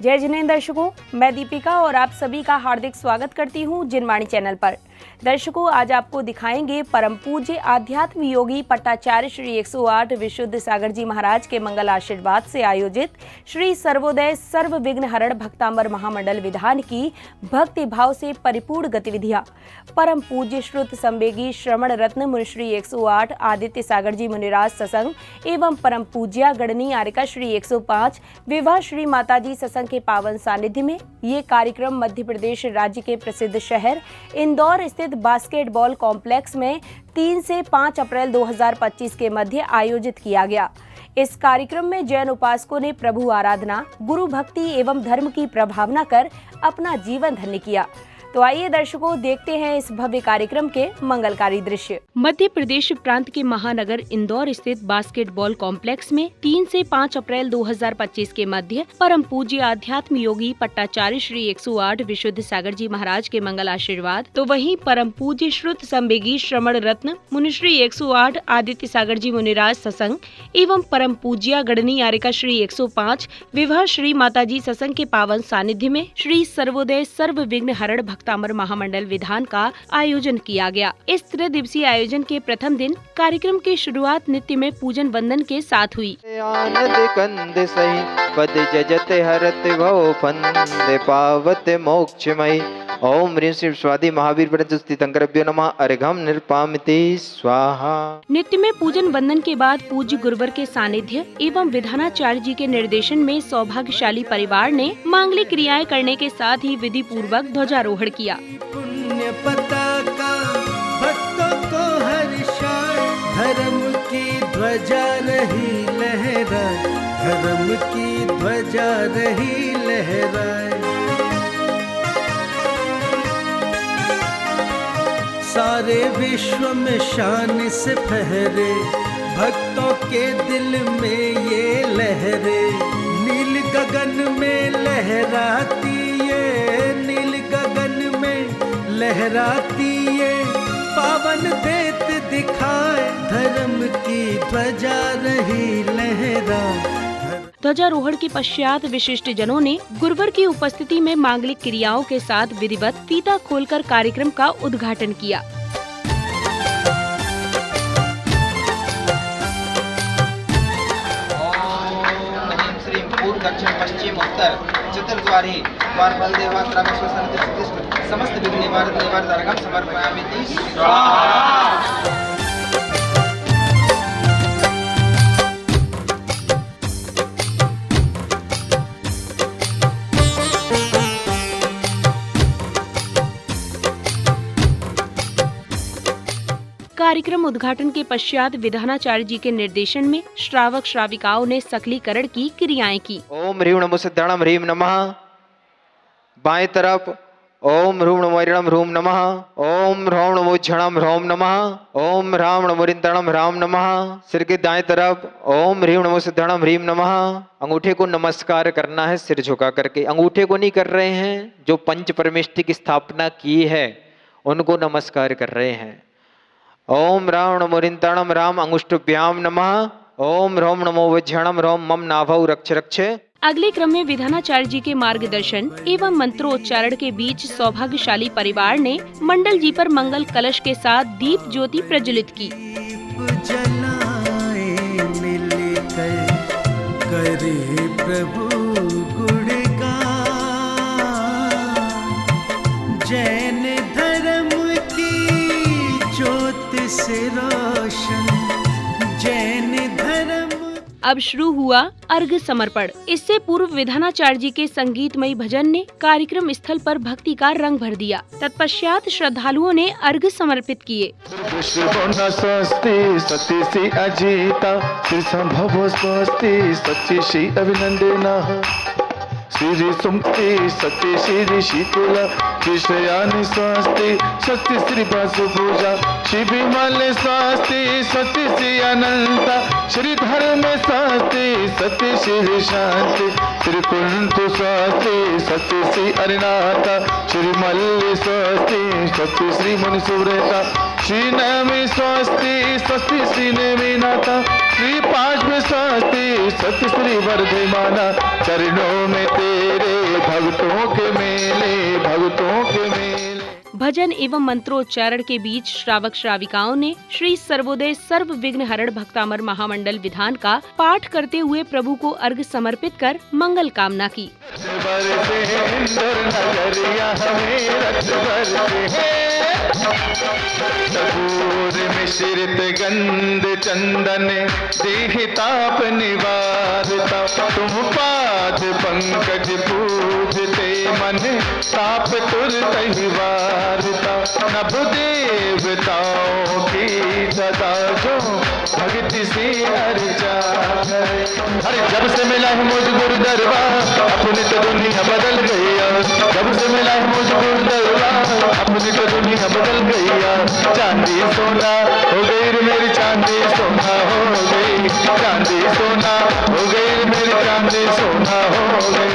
जय जिनेंद्र दर्शकों, मैं दीपिका और आप सभी का हार्दिक स्वागत करती हूं जिनवाणी चैनल पर। दर्शकों, आज आपको दिखाएंगे परम पूज्य आध्यात्म योगी पट्टाचार्य श्री 108 विशुद्ध सागर जी महाराज के मंगल आशीर्वाद से आयोजित श्री सर्वोदय सर्व विघ्न हरण भक्तांबर महामंडल विधान की भक्ति भाव से परिपूर्ण गतिविधियां। परम पूज्य श्रुत संवेगी श्रवण रत्न मुनिश्री 108 आदित्य सागर जी मुनिराज सत्संग एवं परम पूज्या गणनी आरिका श्री 105 विवाह श्री माताजी सत्संग के पावन सानिध्य में ये कार्यक्रम मध्य प्रदेश राज्य के प्रसिद्ध शहर इंदौर स्थित बास्केटबॉल कॉम्प्लेक्स में 3 से 5 अप्रैल 2025 के मध्य आयोजित किया गया। इस कार्यक्रम में जैन उपासकों ने प्रभु आराधना, गुरु भक्ति एवं धर्म की प्रभावना कर अपना जीवन धन्य किया। तो आइए दर्शकों, देखते हैं इस भव्य कार्यक्रम के मंगलकारी दृश्य। मध्य प्रदेश प्रांत के महानगर इंदौर स्थित बास्केटबॉल कॉम्प्लेक्स में 3 से 5 अप्रैल 2025 के मध्य परम पूज्य आध्यात्म योगी पट्टाचार्य श्री 108 विशुद्ध सागर जी महाराज के मंगल आशीर्वाद, तो वहीं परम पूज्य श्रुत संवेगी श्रवण रत्न मुनिश्री 108 आदित्य सागर जी मुनिराज सत्संग एवं परम पूज्या गणनी आरिका श्री 105 विवाह श्री माताजी सत्संग के पावन सानिध्य में श्री सर्वोदय सर्व विघ्न हरण भक्तांबर महामंडल विधान का आयोजन किया गया। इस 3 दिवसीय आयोजन के प्रथम दिन कार्यक्रम की शुरुआत नित्य में पूजन वंदन के साथ हुई। आनंद कंद सही पद जजते हरते भव फंदे पावते मोक्षमयी ओम ह्रीं श्रीं स्वाति महावीर परंतुस्थितंकरभ्यो नमः अर्घम निर्पामिति स्वाहा। नित्य में पूजन वंदन के बाद पूज्य गुरुवर के सानिध्य एवं विधानाचार्य जी के निर्देशन में सौभाग्यशाली परिवार ने मांगलिक क्रियाएं करने के साथ ही विधि पूर्वक ध्वजारोहण किया। पुण्य पताका भक्तों को हर्षाए, धर्म की ध्वजा रही लहराए, धर्म की ध्वजा रही लहराए। सारे विश्व में शान से फहरे, भक्तों के दिल में ये लहरे। नील गगन में लहराती ये, नील गगन में लहराती ये, पावन देत दिखाए, धर्म की ध्वजा रही लहरा। ध्वजारोहण के पश्चात विशिष्ट जनों ने गुरुवर की उपस्थिति में मांगलिक क्रियाओं के साथ विधिवत फीता खोलकर कार्यक्रम का उद्घाटन किया। ओम श्रीं पूर्व दक्षिण पश्चिम उत्तर चतुर्द्वारी द्वार बल देवा समस्त विघ्न निवारक अर्घम समर्पयामि स्वाहा। कार्यक्रम उद्घाटन के पश्चात विधानाचार्य जी के निर्देशन में श्रावक श्राविकाओं ने सकलीकरण की क्रियाएं की। ओम ह्रीं नमो सिद्धाणम ह्रीं नमः। बाएं तरफ ओम ह्रूं नमो ऋणम ह्रूं नमः। ओम ह्रौं नमो झणम ह्रौं नमः। ओम ह्रां नमो रिंतणम ह्रां नमः। सिर के दाएं तरफ ओम ह्रीं नमो सिद्धाणम ह्रीं नमः। अंगूठे को नमस्कार करना है सिर झुका करके। अंगूठे को नहीं कर रहे हैं, जो पंच परमेष्टि की स्थापना की है उनको नमस्कार कर रहे हैं। ओम राम नमो रिंतणम राम अंगुष्ठभ्याम नमः। ओम ह्रौं नमो वज्झणम ह्रौं मम नाभौ रक्ष रक्ष। अगले क्रम में विधानाचार्य जी के मार्गदर्शन एवं मंत्रोच्चारण के बीच सौभाग्यशाली परिवार ने मंडल जी पर मंगल कलश के साथ दीप ज्योति प्रज्वलित की। जलाए मिलकर करे प्रभु गुणगान, जैन धर्म की ज्योत से रोशन, जैन धर्म। अब शुरू हुआ अर्घ समर्पण। इससे पूर्व विधानाचार्य जी के संगीतमयी भजन ने कार्यक्रम स्थल पर भक्ति का रंग भर दिया। तत्पश्चात श्रद्धालुओं ने अर्घ समर्पित किए। सती अजिता सच्ची अभिनंदना श्री सुमति सत्य श्री शीतला विषयानि स्वस्ति सत्य श्री वासुपूजा श्री विमल स्वस्ति सत्य श्री अनंता श्री धर्म स्वस्ति सत्य श्री शांति श्री कुंतु स्वस्ति सत्य श्री अरिनाथा श्री मल्ल स्वस्ति सत्य श्री मुनि सुव्रता श्री नवमी स्वस्ति स्वस्ति श्री नेमिनाथा श्री पांचवी स्वस्ति सत्य श्री वर्धमाना, चरणों में तेरे भक्तों के मेले, भक्तों के मेले। भजन एवं मंत्रोच्चारण के बीच श्रावक श्राविकाओं ने श्री सर्वोदय सर्व विघ्न हरण भक्तामर महामंडल विधान का पाठ करते हुए प्रभु को अर्घ समर्पित कर मंगल कामना की। मिश्रित गंध चंदन देहताप निवारता, तुम पाद पंकज पूजते मन ताप तुरत ही वारता। नभ देवताओं की सदा जो भक्ति से अर्चा करे। अरे जब से मिला है मुझ गुरु दरबार, अपनी तो दुनिया बदल गई। जब से मिला है मुझ गुरु दरबार, अपनी तो दुनिया बदल गई। चांदी सोना हो गई रे मेरी, चांदी सोना हो गई। चांदी सोना हो गई मेरी, चांदी सोना हो गई।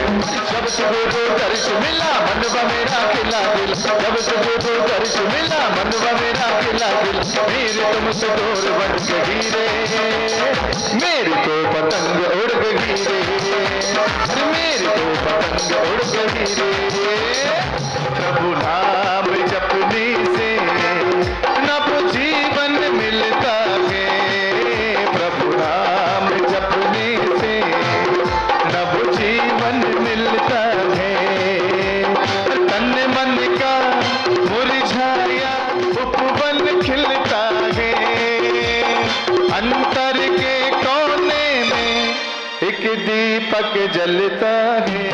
जब से गुरु दर्श मिला मनवा मेरा खिला दिल, जब से गुरु दर्श मिला मनवा मेरा खिला दिल। मेरी तुमसे डोर बन गई रे, मेरी तो पतंग उड़ गई रे, मेरी तो पतंग उड़ गई रे। प्रभु नाम जपने से नव जीवन मिलता है, प्रभु नाम जपने से नव जीवन मिलता है। तन मन का मुरझाया उपवन खिलता है, अंतर के कोने में एक दीपक जलता है।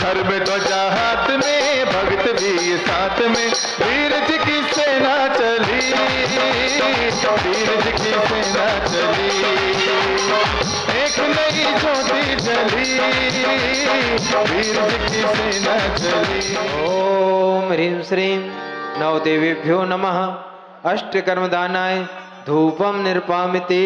घर में ध्वजा हाथ में, भक्त भी साथ में, वीर जी की सेना चली, वीर जी की सेना चली। एक नई ज्योति जली, वीर जी की सेना चली। ओम ह्रीं श्रीं नवदेवेभ्यो नमः। अष्टकर्मदानाय धूपम निर्पामिते।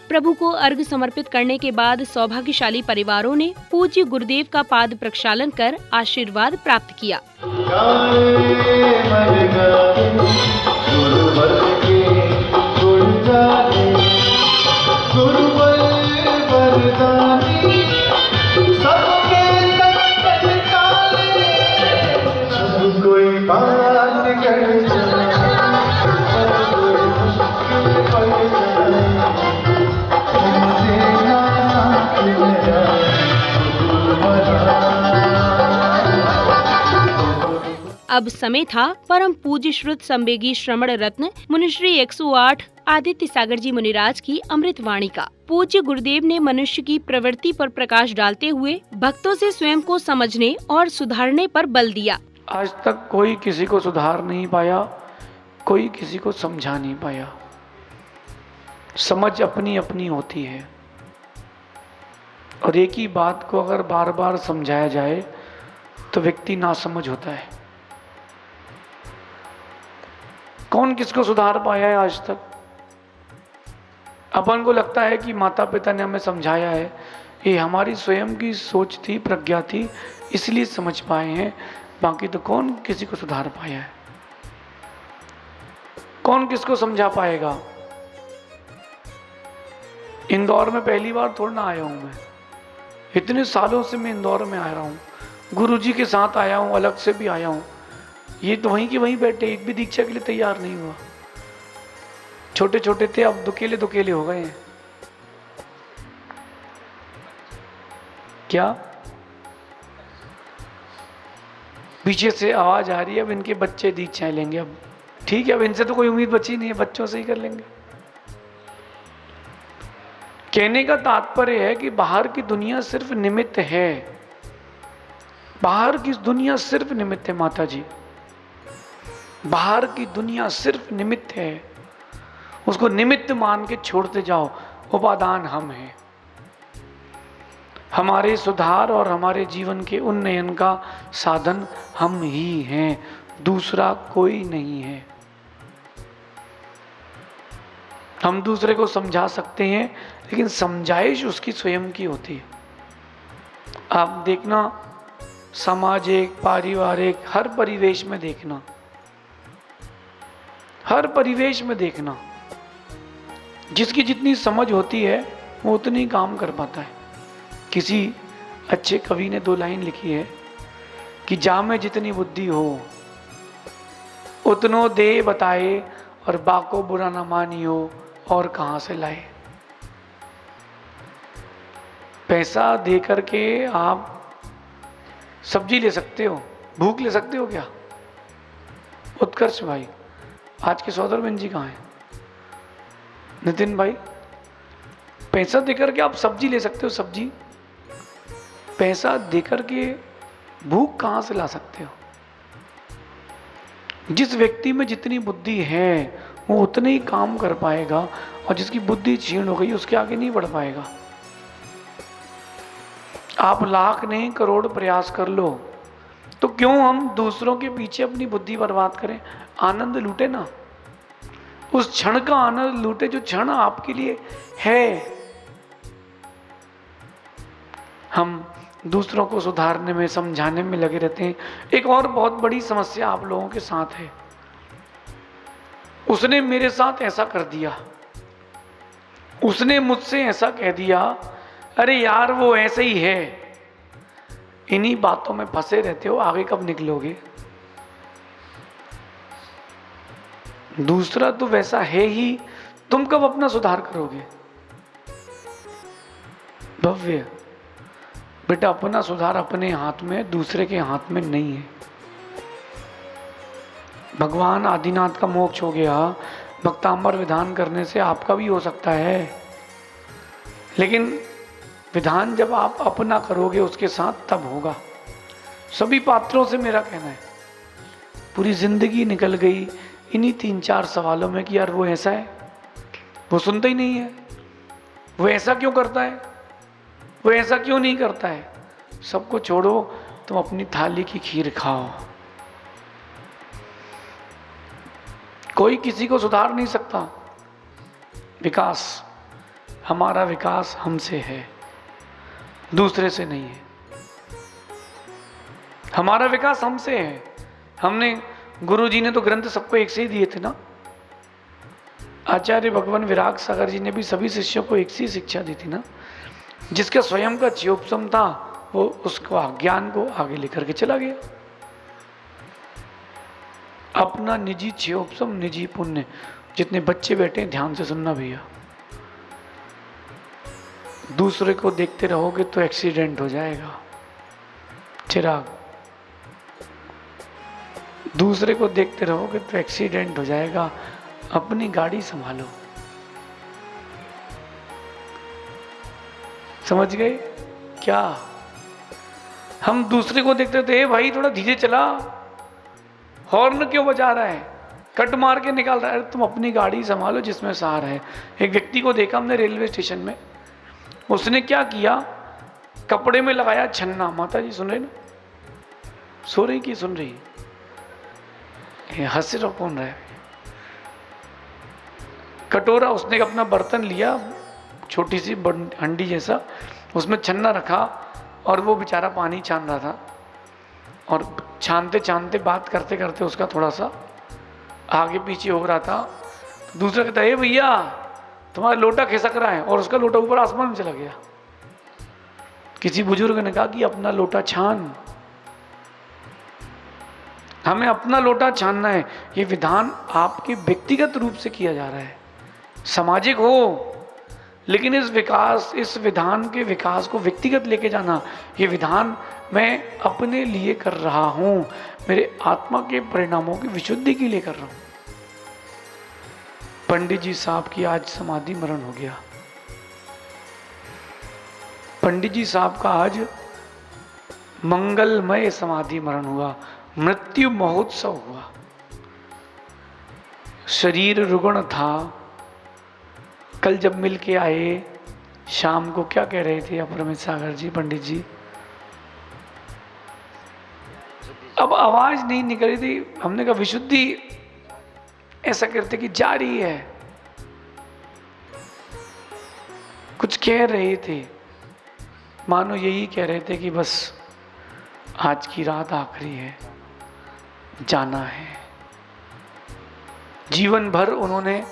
प्रभु को अर्घ समर्पित करने के बाद सौभाग्यशाली परिवारों ने पूज्य गुरुदेव का पाद प्रक्षालन कर आशीर्वाद प्राप्त किया। अब समय था परम पूज्य श्रुत संवेगी श्रमण रत्न मुनिश्री 108 आदित्य सागर जी मुनिराज की अमृत वाणी का। पूज्य गुरुदेव ने मनुष्य की प्रवृत्ति पर प्रकाश डालते हुए भक्तों से स्वयं को समझने और सुधारने पर बल दिया। आज तक कोई किसी को सुधार नहीं पाया, कोई किसी को समझा नहीं पाया। समझ अपनी अपनी होती है और एक ही बात को अगर बार बार समझाया जाए तो व्यक्ति नासमझ होता है। कौन किसको सुधार पाया है आज तक? अपन को लगता है कि माता पिता ने हमें समझाया है, ये हमारी स्वयं की सोच थी, प्रज्ञा थी, इसलिए समझ पाए हैं। बाकी तो कौन किसी को सुधार पाया है? कौन किसको समझा पाएगा? इंदौर में पहली बार थोड़ा ना आया हूं मैं, इतने सालों से मैं इंदौर में आ रहा हूं, गुरुजी के साथ आया हूं, अलग से भी आया हूं। ये तो वहीं के वहीं बैठे, एक भी दीक्षा के लिए तैयार नहीं हुआ। छोटे छोटे थे, अब दुकेले दुकेले हो गए हैं। क्या पीछे से आवाज आ रही है? अब इनके बच्चे दीक्षाएं लेंगे। अब ठीक है, अब इनसे तो कोई उम्मीद बची नहीं है, बच्चों से ही कर लेंगे। कहने का तात्पर्य है कि बाहर की दुनिया सिर्फ निमित्त है, बाहर की दुनिया सिर्फ निमित्त है। माता जी, बाहर की दुनिया सिर्फ निमित्त है, उसको निमित्त मान के छोड़ते जाओ। उपादान हम हैं, हमारे सुधार और हमारे जीवन के उन्नयन का साधन हम ही हैं, दूसरा कोई नहीं है। हम दूसरे को समझा सकते हैं, लेकिन समझाइश उसकी स्वयं की होती है। आप देखना, सामाजिक, पारिवारिक, हर परिवेश में देखना, हर परिवेश में देखना, जिसकी जितनी समझ होती है वो उतनी ही काम कर पाता है। किसी अच्छे कवि ने 2 लाइन लिखी है कि जा में जितनी बुद्धि हो उतनो दे बताए, और बाको बुरा ना मानियो और कहां से लाए। पैसा दे करके आप सब्जी ले सकते हो, भूख ले सकते हो क्या? उत्कर्ष भाई, आज के सौदर बहन जी कहाँ हैं? नितिन भाई, पैसा देकर के आप सब्जी ले सकते हो, सब्जी। पैसा देकर के भूख कहां से ला सकते हो? जिस व्यक्ति में जितनी बुद्धि है वो उतने ही काम कर पाएगा, और जिसकी बुद्धि क्षीण हो गई उसके आगे नहीं बढ़ पाएगा। आप लाख नहीं करोड़ प्रयास कर लो तो क्यों हम दूसरों के पीछे अपनी बुद्धि बर्बाद करें? आनंद लूटे ना, उस क्षण का आनंद लूटे जो क्षण आपके लिए है। हम दूसरों को सुधारने में, समझाने में लगे रहते हैं। एक और बहुत बड़ी समस्या आप लोगों के साथ है, उसने मेरे साथ ऐसा कर दिया, उसने मुझसे ऐसा कह दिया, अरे यार वो ऐसे ही है। इन्हीं बातों में फंसे रहते हो, आगे कब निकलोगे? दूसरा तो वैसा है ही, तुम कब अपना सुधार करोगे? भव्य बेटा, अपना सुधार अपने हाथ में, दूसरे के हाथ में नहीं है। भगवान आदिनाथ का मोक्ष हो गया, भक्तांबर विधान करने से आपका भी हो सकता है, लेकिन विधान जब आप अपना करोगे उसके साथ तब होगा। सभी पात्रों से मेरा कहना है, पूरी जिंदगी निकल गई इन्हीं 3-4 सवालों में कि यार वो ऐसा है, वो सुनता ही नहीं है, वो ऐसा क्यों करता है, वो ऐसा क्यों नहीं करता है। सबको छोड़ो, तुम अपनी थाली की खीर खाओ। कोई किसी को सुधार नहीं सकता। विकास, हमारा विकास हमसे है, दूसरे से नहीं है। हमारा विकास हमसे है। हमने, गुरु जी ने तो ग्रंथ सबको एक से ही दिए थे ना। आचार्य भगवान विराग सागर जी ने भी सभी शिष्यों को एक सी शिक्षा दी थी ना। जिसका स्वयं का चियोपसम था वो उसको ज्ञान को आगे लेकर के चला गया। अपना निजी चियोपसम, निजी पुण्य। जितने बच्चे बैठे हैं ध्यान से सुनना भैया, दूसरे को देखते रहोगे तो एक्सीडेंट हो जाएगा। चिराग, दूसरे को देखते रहोगे तो एक्सीडेंट हो जाएगा। अपनी गाड़ी संभालो। समझ गए क्या? हम दूसरे को देखते थे, भाई थोड़ा धीरे चला, हॉर्न क्यों बजा रहा है, कट मार के निकाल रहा है। तुम अपनी गाड़ी संभालो जिसमें सार है। एक व्यक्ति को देखा हमने रेलवे स्टेशन में, उसने क्या किया, कपड़े में लगाया छन्ना। माता जी सुन रहे ना? सो रही कि सुन रही? हंस रहा कौन रहा है? कटोरा, उसने अपना बर्तन लिया, छोटी सी हंडी जैसा, उसमें छन्ना रखा और वो बेचारा पानी छान रहा था। और छानते छानते बात करते करते उसका थोड़ा सा आगे पीछे हो रहा था। दूसरा कहता है, भैया तुम्हारा लोटा खिसक रहा है, और उसका लोटा ऊपर आसमान में चला गया। किसी बुजुर्ग ने कहा कि अपना लोटा छान। हमें अपना लोटा छानना है। ये विधान आपके व्यक्तिगत रूप से किया जा रहा है, सामाजिक हो, लेकिन इस विधान के विकास को व्यक्तिगत लेके जाना। ये विधान मैं अपने लिए कर रहा हूं, मेरे आत्मा के परिणामों की विशुद्धि के लिए कर रहा हूं। पंडित जी साहब की आज समाधि मरण हो गया। पंडित जी साहब का आज मंगलमय समाधि मरण हुआ, मृत्यु महोत्सव हुआ। शरीर रुग्ण था। कल जब मिल के आए शाम को क्या कह रहे थे अपरमित सागर जी, पंडित जी? अब आवाज नहीं निकल रही थी। हमने कहा विशुद्धि ऐसा करते कि जारी है। कुछ कह रहे थे, मानो यही कह रहे थे कि बस आज की रात आखिरी है, जाना है। जीवन भर उन्होंने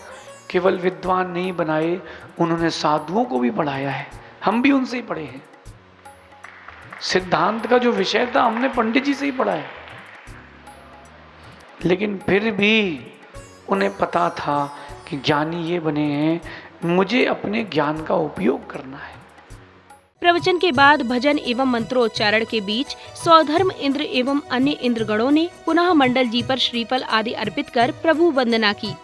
केवल विद्वान नहीं बनाए, उन्होंने साधुओं को भी पढ़ाया है। हम भी उनसे ही पढ़े हैं। सिद्धांत का जो विषय था हमने पंडित जी से ही पढ़ा है, लेकिन फिर भी उन्हें पता था कि ज्ञानी ये बने हैं, मुझे अपने ज्ञान का उपयोग करना है। प्रवचन के बाद भजन एवं मंत्रोच्चारण के बीच स्वधर्म इंद्र एवं अन्य इंद्रगणों ने पुनः मंडल जी पर श्रीफल आदि अर्पित कर प्रभु वंदना की।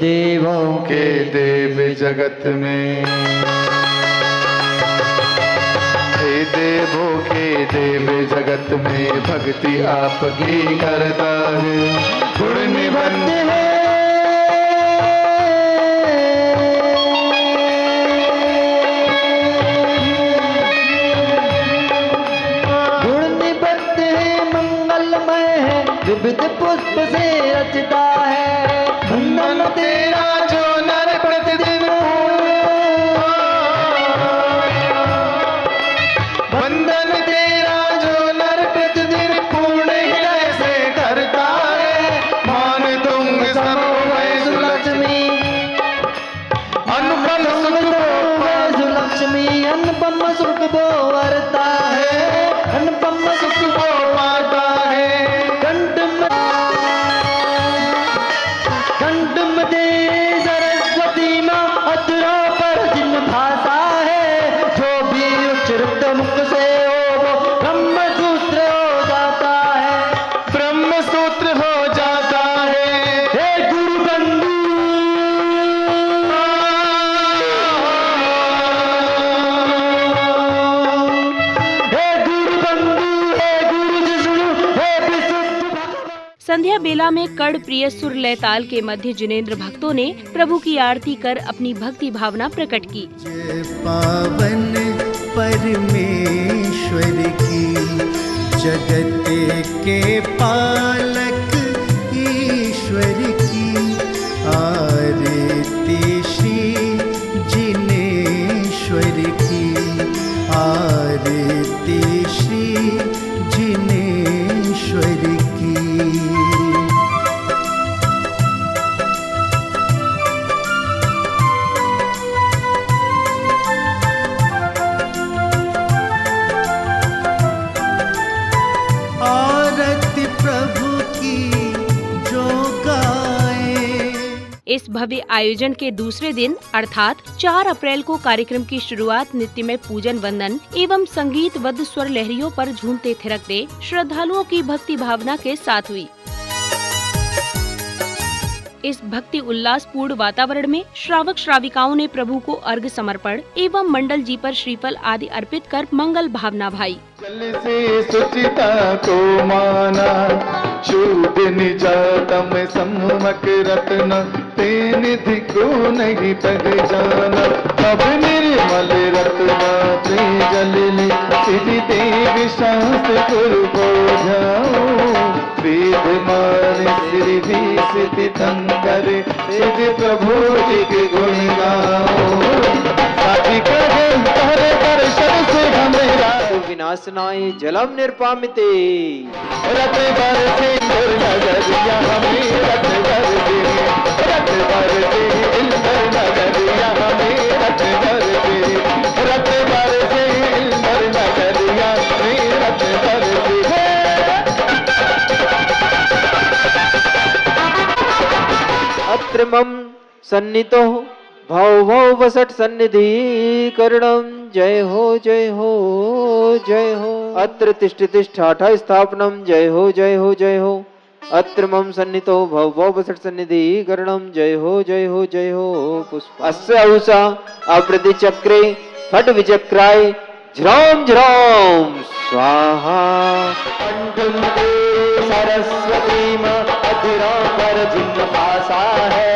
देवों के देव जगत में, हे देवों के देव जगत में, भक्ति आपकी करता है, गुण निबंध है। गुण निबंध है, मंगलमय है, विविध पुष्प से रचता है। वंदन तेरा जो नर प्रतिदिन, वंदन तेरा जो नर प्रतिदिन पूर्ण हृदय से करता है। मान तुम सर्वमय सुलक्ष्मी, अनुपम सुख सुलक्ष्मी, अनुपम सुख वो वरता है, अनुपम सुख वो पाता है। सरस्वती माँ अधरा पर जिन भाषा है, जो भी उच्चरित मुख से हो वो ब्रह्म सूत्र हो जाता है, ब्रह्म सूत्र हो जाता है। हे गुरु बंधु, हे गुरु बंधु, हे गुरु जिष्णु, हे विशुद्ध भगवान। संध्या बेला में कड़ प्रिय सुर लय ताल के मध्य जिनेंद्र भक्तों ने प्रभु की आरती कर अपनी भक्ति भावना प्रकट की। पावन परमेश्वर की, जगत के पालक ईश्वर की, आरती श्री जिनेश्वर की, आरती श्री जिनेश्वर की। आरती प्रभु की जो गाए। इस भव्य आयोजन के दूसरे दिन अर्थात 4 अप्रैल को कार्यक्रम की शुरुआत नित्यमय पूजन वंदन एवं संगीतबद्ध स्वर लहरियों पर झूमते थिरकते श्रद्धालुओं की भक्ति भावना के साथ हुई। इस भक्ति उल्लासपूर्ण वातावरण में श्रावक श्राविकाओं ने प्रभु को अर्घ समर्पण एवं मंडल जी पर श्रीफल आदि अर्पित कर मंगल भावना भाई। जल से सुचिता को माना, शुद्ध निजातम सम्मक रत्न, ते निधि को नहीं पहचाना। अब निर्मल रत्न ते जल ले, सिद्धि देवी शास्त्र गुरु बोझाओ। वेद मान श्री भी सिद्धि तंकर, सिद्धि प्रभु जी के गुण गाओ। साथी कहे तारे दर्शन से हमेरा, विनाशनाय जलम निर्पामिते। रत बरसे नगरिया हमें, रत बरसे, रत बरसे इंदर नगरिया हमें, रत बरसे, रत बरसे इंदर नगरिया हमें, रत बरसे। अत्र मम सन्नितो भव भव वसट सन्निधि करणम। जय हो जय हो जय हो। अत्र तिष्ठ तिष्ठाठ स्थापनम। जय हो जय हो जय हो। अत्र मम सन्नितो भव भव वसट सन्निधि करणम। जय हो जय हो जय हो। पुष्प अस्य उषा अप्रति चक्रे फट विचक्राय झ्राम झ्राम स्वाहा। सरस्वती माँ अधरा पर जिन भाषा है,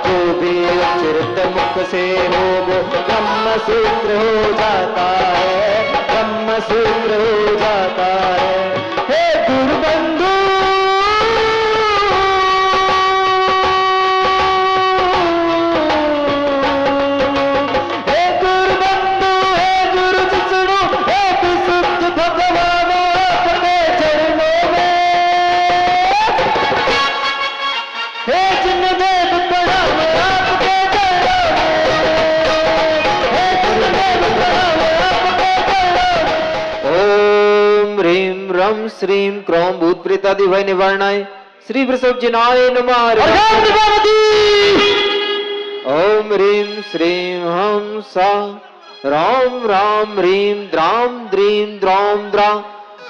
जो भी अचिरत मुख से हो वो ब्रह्म सूत्र हो जाता है, ब्रह्म सूत्र हो जाता है। हे गुरुबंधु हे गुरुबंधु, हे गुरु जिष्णु, हे विशुद्ध भगवान अपने चरणों में, हे जिनदेव प्रणाम आपके चरणों में, हे जिनदेव प्रणाम आपके चरणों में। ओम ह्रीं रम श्रीं क्रोम भूत प्रेतादि भय निवारणाय श्री वृषभजनाय नमः। ओम ह्रीं श्रीं हम सा राम राम ह्रीं द्राम द्रीं द्रौम द्रा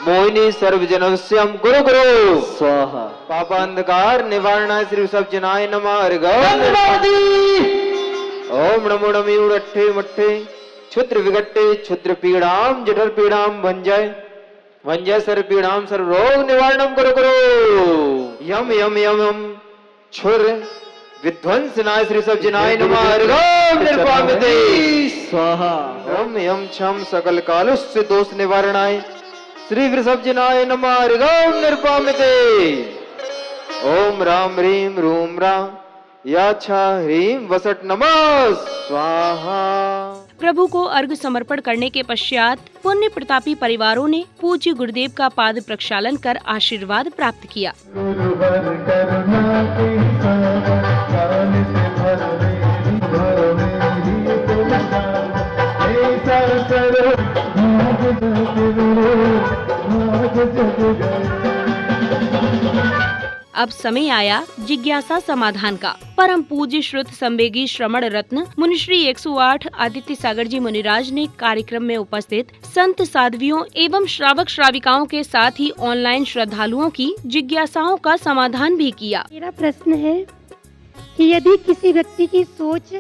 मोहिनी सर्वजनस्यम गुरु गुरु स्वाहा। पापांधकार निवारणाय श्री वृषभजनाय नमः। ओम नमो नमी उड़ठे मट्ठे क्षुद्र विघट्टे क्षुद्र पीड़ाम जठर पीड़ाम भंजय सर्व पीड़ाम सर्व रोग निवारणम करो करो। यम यम यम यम छुर विध्वंसनाय श्री सब्जनाय नमः। ओम निर्पामिते स्वाहा। यम यम छम सकल कालुष्य दोष निवारणाय श्री वृषभजनाय नमः। ओम निर्पामिते। ओम राम ह्रीं रूम राम याच्छा ह्रीं वसट नमः स्वाहा। प्रभु को अर्घ समर्पण करने के पश्चात पुण्य प्रतापी परिवारों ने पूज्य गुरुदेव का पाद प्रक्षालन कर आशीर्वाद प्राप्त किया। गुरुवर करुणा की ज्ञान से भर मेरी तुम जान, ऐसा करो भाग जग गए। अब समय आया जिज्ञासा समाधान का। परम पूज्य श्रुत संवेगी श्रवण रत्न मुनिश्री 108 आदित्य सागर जी मुनिराज ने कार्यक्रम में उपस्थित संत साध्वियों एवं श्रावक श्राविकाओं के साथ ही ऑनलाइन श्रद्धालुओं की जिज्ञासाओं का समाधान भी किया। मेरा प्रश्न है कि यदि किसी व्यक्ति की सोच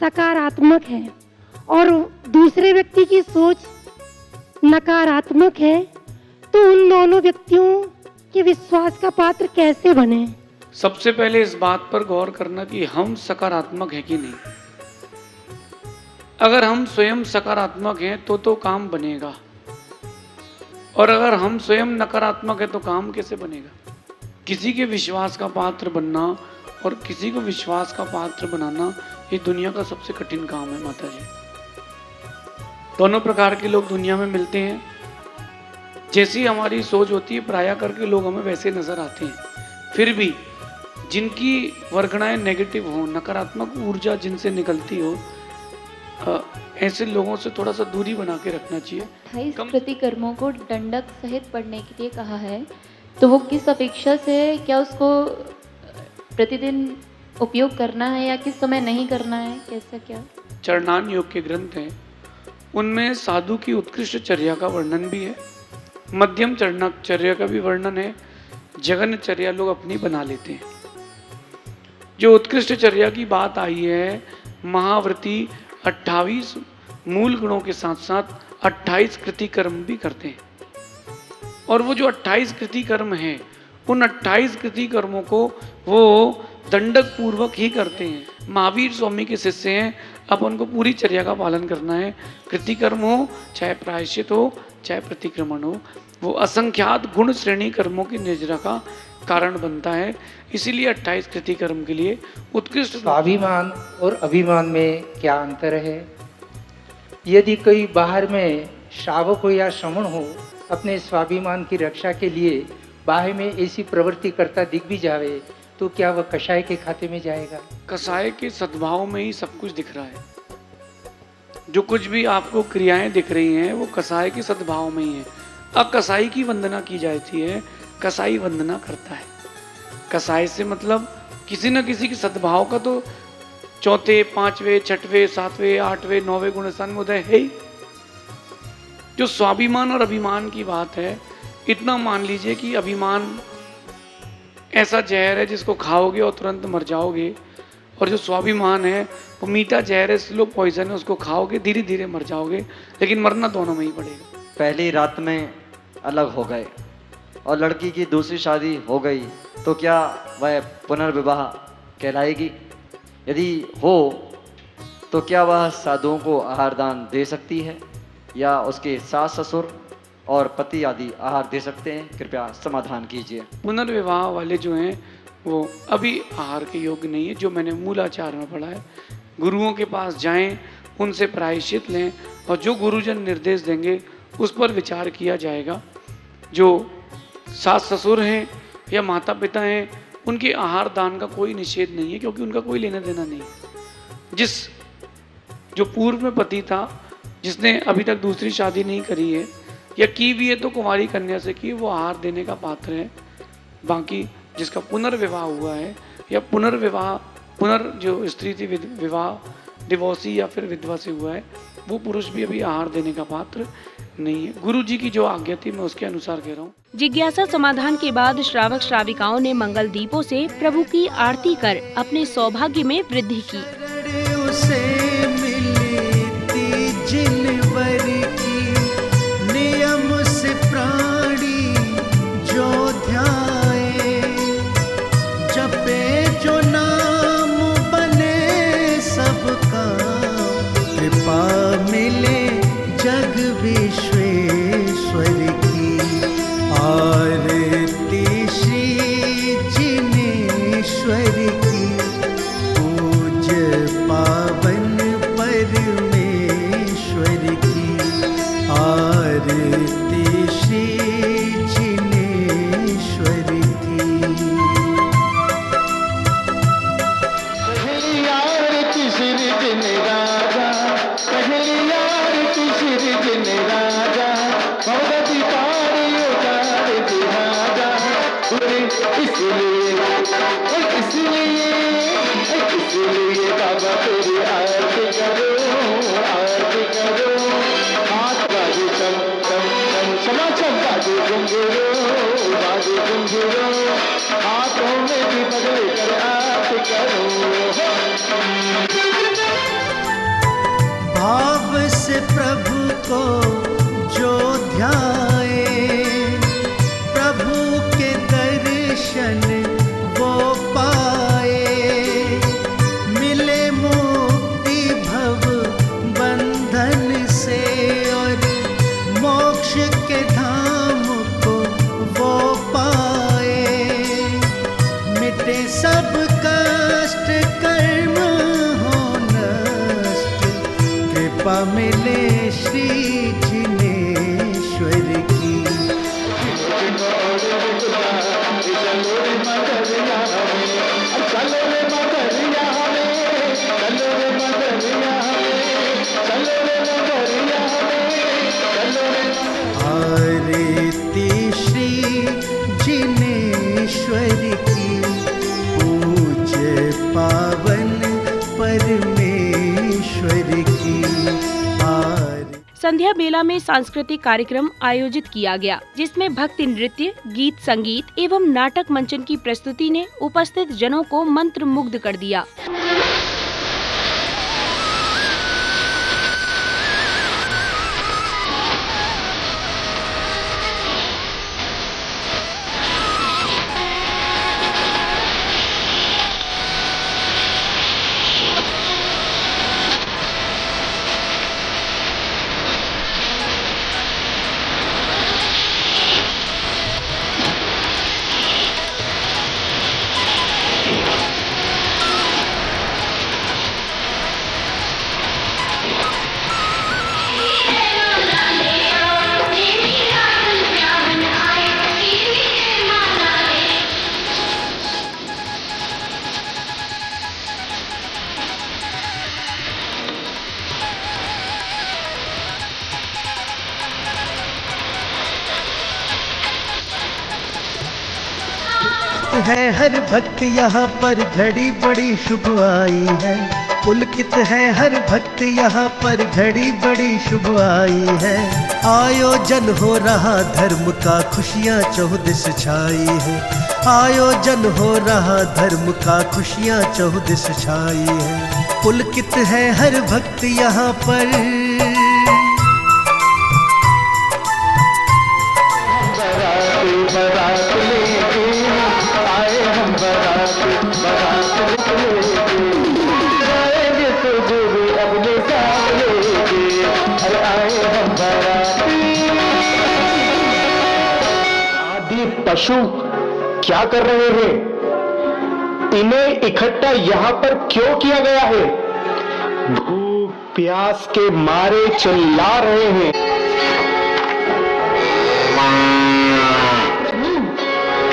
सकारात्मक है और दूसरे व्यक्ति की सोच नकारात्मक है, तो उन दोनों व्यक्तियों के विश्वास का पात्र कैसे बने? सबसे पहले इस बात पर गौर करना कि हम सकारात्मक हैं कि नहीं। अगर हम स्वयं सकारात्मक हैं तो काम बनेगा, और अगर हम स्वयं नकारात्मक हैं तो काम कैसे बनेगा। किसी के विश्वास का पात्र बनना और किसी को विश्वास का पात्र बनाना ये दुनिया का सबसे कठिन काम है माता जी। दोनों प्रकार के लोग दुनिया में मिलते हैं। जैसी हमारी सोच होती है प्राय करके लोग हमें वैसे नजर आते हैं। फिर भी जिनकी वर्गणाएं नेगेटिव हो, नकारात्मक ऊर्जा जिनसे निकलती हो, ऐसे लोगों से थोड़ा सा दूरी बना के रखना चाहिए। 28 प्रतिकर्मों को दंडक सहित पढ़ने के लिए कहा है, तो वो किस अपेक्षा से, क्या उसको प्रतिदिन उपयोग करना है या किस समय नहीं करना है, कैसा क्या? चरणान योग के ग्रंथ हैं, उनमें साधु की उत्कृष्ट चर्या का वर्णन भी है, मध्यम चर्या का भी वर्णन है, जघन्य चर्या लोग अपनी बना लेते हैं। जो उत्कृष्ट चर्या की बात आई है, महाव्रती 28 मूल गुणों के साथ साथ 28 कृति कर्म भी करते हैं। और वो जो 28 कृति कर्म हैं, उन 28 कृति कर्मों को वो दंडक पूर्वक ही करते हैं। महावीर स्वामी के शिष्य हैं, अपन को पूरी चर्या का पालन करना है। कृति कर्म हो, चाहे प्रायश्चित हो, चाहे प्रतिक्रमण हो, वो असंख्यात गुण श्रेणी कर्मों की निर्जरा का कारण बनता है। इसीलिए 28 कृति कर्म के लिए उत्कृष्ट। स्वाभिमान और अभिमान में क्या अंतर है? यदि कोई बाहर में श्रावक हो या श्रमण हो, अपने स्वाभिमान की रक्षा के लिए बाहर में ऐसी प्रवृत्ति करता दिख भी जावे, तो क्या वह कषाय के खाते में जाएगा? कसाय के सद्भाव में ही सब कुछ दिख रहा है। जो कुछ भी आपको क्रियाएं दिख रही हैं, वो कसाय के सद्भाव में ही है। अकसाई की वंदना की जाती है, कसाई वंदना करता है। कसाय से मतलब किसी न किसी के सद्भाव का तो चौथे, पांचवें, छठवें, सातवें, आठवें, नौवें गुण स्थान में उदय है ही। जो स्वाभिमान और अभिमान की बात है, इतना मान लीजिए कि अभिमान ऐसा जहर है जिसको खाओगे और तुरंत मर जाओगे, और जो स्वाभिमान है वो मीठा जहर है, स्लो पॉइजन है, उसको खाओगे धीरे धीरे मर जाओगे, लेकिन मरना दोनों में ही पड़ेगा। पहली रात में अलग हो गए और लड़की की दूसरी शादी हो गई, तो क्या वह पुनर्विवाह कहलाएगी? यदि हो तो क्या वह साधुओं को आहार दान दे सकती है, या उसके सास ससुर और पति आदि आहार दे सकते हैं? कृपया समाधान कीजिए। पुनर्विवाह वाले जो हैं वो अभी आहार के योग्य नहीं है, जो मैंने मूलाचार में पढ़ा है। गुरुओं के पास जाएं, उनसे प्रायश्चित लें, और जो गुरुजन निर्देश देंगे उस पर विचार किया जाएगा। जो सास ससुर हैं या माता पिता हैं, उनके आहार दान का कोई निषेध नहीं है, क्योंकि उनका कोई लेना देना नहीं है। जो पूर्व में पति था, जिसने अभी तक दूसरी शादी नहीं करी है या की भी है तो कुंवारी कन्या से की, वो आहार देने का पात्र है। बाकी जिसका पुनर्विवाह हुआ है या जो स्त्री थी विवाह डिवोर्सी या फिर विधवा से हुआ है, वो पुरुष भी अभी आहार देने का पात्र नहीं है। गुरु जी की जो आज्ञा थी मैं उसके अनुसार कह रहा हूँ। जिज्ञासा समाधान के बाद श्रावक श्राविकाओं ने मंगल दीपों से प्रभु की आरती कर अपने सौभाग्य में वृद्धि की। उसे मिलती जिनवर की, नियम से प्राणी जो ध्याए, जपे जो नाम बने सबका, कृपा मिले जग विश्वेश्वर की। आरती श्री जिनेश्वर की, पूज्य पावन परमेश्वर की। आरती श्री जिनेश्वर की। पहली आरती श्री जिन राजा, पहली आरती श्री जिन राजा, भगवती तारियो तार दिहाजा। इसलिए बाबा तेरी आरती करो, आरती करो। हाथ बाजू चम चम चम चमा चम बाजू घुंघरू, बाजू घुंघरू। हाथों में भी पकड़ कर आरती करो। भाव से प्रभु को जो ध्याए, प्रभु के दर्शन वो पाए। मिले मुक्ति भव बंधन से, और मोक्ष के धाम को वो पाए। मिटे सब कष्ट कर्म हो नष्ट, कृपा मिले श्री जिनेश्वर की। आरती श्री जिनेश्वर की, पूज्य पावन परमेश्वर की। संध्या बेला में सांस्कृतिक कार्यक्रम आयोजित किया गया, जिसमें भक्ति नृत्य, गीत संगीत एवं नाटक मंचन की प्रस्तुति ने उपस्थित जनों को मंत्रमुग्ध कर दिया। है हर भक्त यहाँ पर घड़ी बड़ी शुभ आई है, पुलकित है हर भक्त यहाँ पर घड़ी बड़ी शुभ आई है। आयोजन हो रहा धर्म का, खुशियाँ चौदिस छाई है। आयोजन हो रहा धर्म का, खुशियाँ चौदिस छाई है। पुलकित है हर भक्त यहाँ पर। पशु क्या कर रहे हैं? इन्हें इकट्ठा यहाँ पर क्यों किया गया है? भूख प्यास के मारे चिल्ला रहे हैं।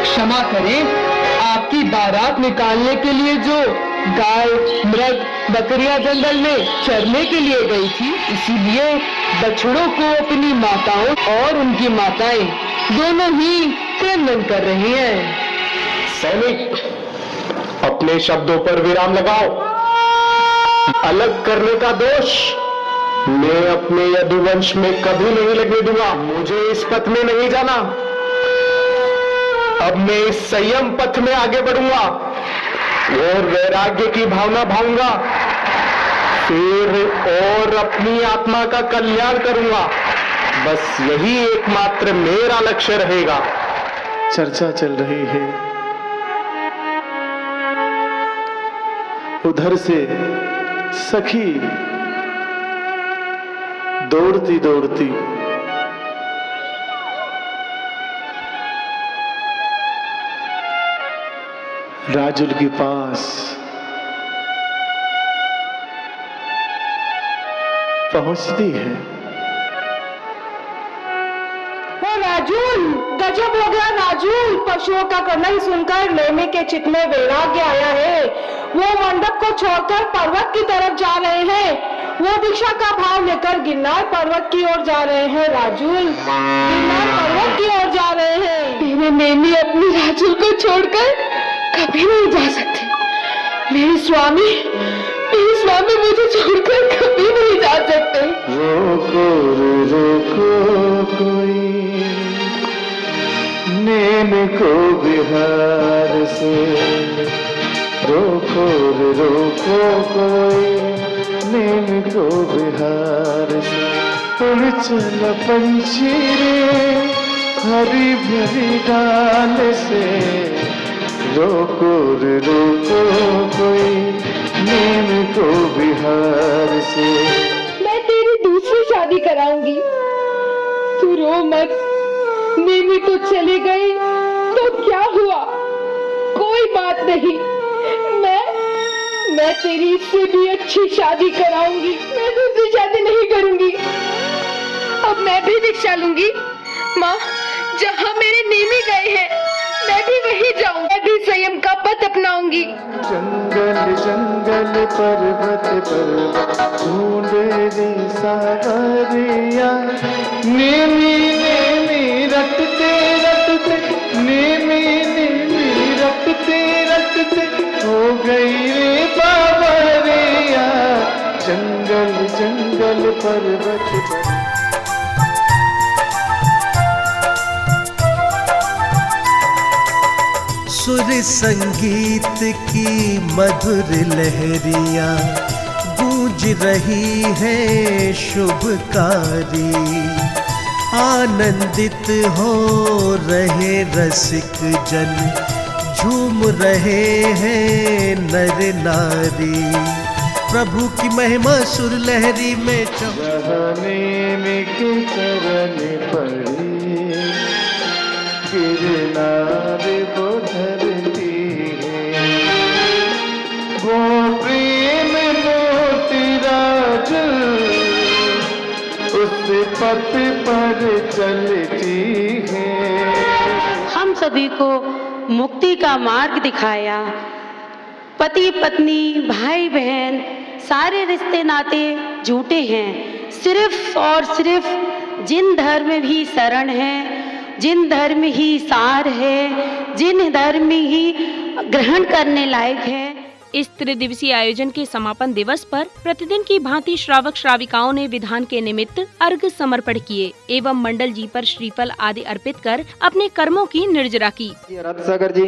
क्षमा करें, आपकी बारात निकालने के लिए जो गाय, मृग, बकरियां जंगल में चरने के लिए गई थी, इसीलिए बछड़ों को अपनी माताओं और उनकी माताएं दोनों ही क्रंदन कर रही हैं। सैनिक, अपने शब्दों पर विराम लगाओ। अलग करने का दोष मैं अपने यदुवंश में कभी नहीं लगने दूंगा। मुझे इस पथ में नहीं जाना। अब मैं इस संयम पथ में आगे बढ़ूंगा और वैराग्य की भावना भाऊंगा, फिर और अपनी आत्मा का कल्याण करूंगा। बस यही एकमात्र मेरा लक्ष्य रहेगा। चर्चा चल रही है, उधर से सखी दौड़ती दौड़ती राजुल के पास पहुंचती है। राजुल, गजब हो गया राजुल। पशुओं का कथन सुनकर लेने के चित्त में वैराग्य आया है। वो मंडप को छोड़कर पर्वत की तरफ जा रहे हैं। वो दीक्षा का भाव लेकर गिरनार पर्वत की ओर जा रहे हैं। राजुल, गिरनार पर्वत की ओर जा रहे हैं। मेरे नेमी अपनी राजुल को छोड़कर कभी नहीं जा सकते। मेरे स्वामी मुझे छोड़कर कभी नहीं जा सकते। रोको कोई नेम को बिहार से, रोको कोई नेम को बिहार से। उड़ चल पंछी रे हरी भरी डाल से, रोको कोई नेम को बिहार से। मैं तेरी दूसरी शादी कराऊंगी, तू रो मत। नेमी तो चली गई तो क्या हुआ, कोई बात नहीं। मैं तेरी इससे भी अच्छी शादी कराऊंगी। मैं दूसरी शादी नहीं करूंगी। अब मैं भी दीक्षा लूंगी। माँ, जहाँ मेरे नेमी गए हैं मैं भी वहीं जाऊंगी। मैं भी संयम का पथ अपनाऊंगी। जंगल जंगल पर्वत पर्वत ढूंढे रे सावरिया, नेमी नेमी रटते रटते, नेमी नेमी रटते रटते हो गई रे बावरिया। जंगल जंगल पर्वत पर्वत सुर संगीत की मधुर लहरियां गूंज रही है शुभकारी। आनंदित हो रहे रसिक जन, झूम रहे हैं नर नारी। प्रभु की महिमा सुर लहरी में के चरण पड़े, गिरनार वो धरती है, वो प्रेम मोतीराज उस पथ पर चलती है। हम सभी को मुक्ति का मार्ग दिखाया। पति पत्नी भाई बहन सारे रिश्ते नाते झूठे हैं। सिर्फ और सिर्फ जिन धर्म ही शरण है, जिन धर्म ही सार है, जिन धर्म ही ग्रहण करने लायक है। इस त्रिदिवसीय आयोजन के समापन दिवस पर प्रतिदिन की भांति श्रावक श्राविकाओं ने विधान के निमित्त अर्घ समर्पण किए एवं मंडल जी पर श्रीफल आदि अर्पित कर अपने कर्मों की निर्जरा की। सागर जी,